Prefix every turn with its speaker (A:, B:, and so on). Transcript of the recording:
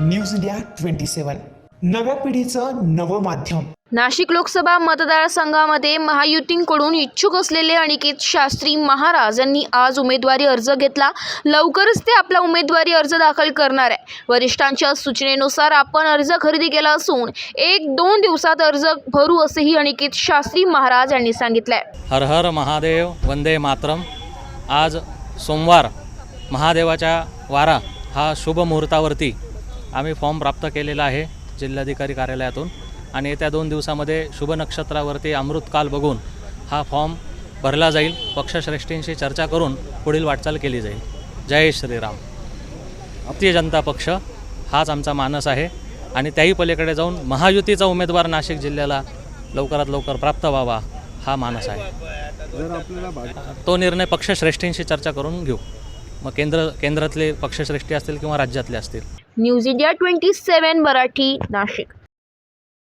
A: News India 27 नव्या पिढीचं नवं माध्यम।
B: नाशिक लोकसभा मतदारसंघामध्ये महायुतीकडून इच्छुक असलेले अनिकेत शास्त्री महाराज यांनी आज उमेदवारी अर्ज घेतला। लवकरच ते आपला उमेदवारी अर्ज दाखल करणार आहे। वरिष्ठांच्या सूचनेनुसार आपण अर्ज खरेदी केला असून 1-2 दिवसात अर्ज भरू असेही अनिकेत शास्त्री महाराज यांनी सांगितले।
C: हर हर महादेव वंदे मातरम। आज सोमवार महादेवाच्या वारा हा शुभ मुहूर्तावरती आम्ही फॉर्म प्राप्त केलेला आहे जिल्हाधिकारी कार्यालयातून आणि येत्या 2 दिवसामध्ये शुभ नक्षत्रावरती अमृतकाल बघून हा फॉर्म भरला जाईल। पक्षश्रेष्ठींशी चर्चा करून पुढील वाटचाल केली जाईल। जय श्रीराम। भारतीय जनता पक्ष हाच आमचा मानस आहे आणि त्याही पलीकडे जाऊन महायुतीचा उमेदवार नाशिक जिल्ह्याला लवकरात लवकर प्राप्त व्हावा हा मानस आहे।
D: जर आपल्याला
C: तो निर्णय पक्षश्रेष्ठींशी चर्चा करून घेऊ। मग केंद्रातले पक्षश्रेष्ठी असतील किंवा राज्यातले असतील।
B: News India 27 Marathi Nashik.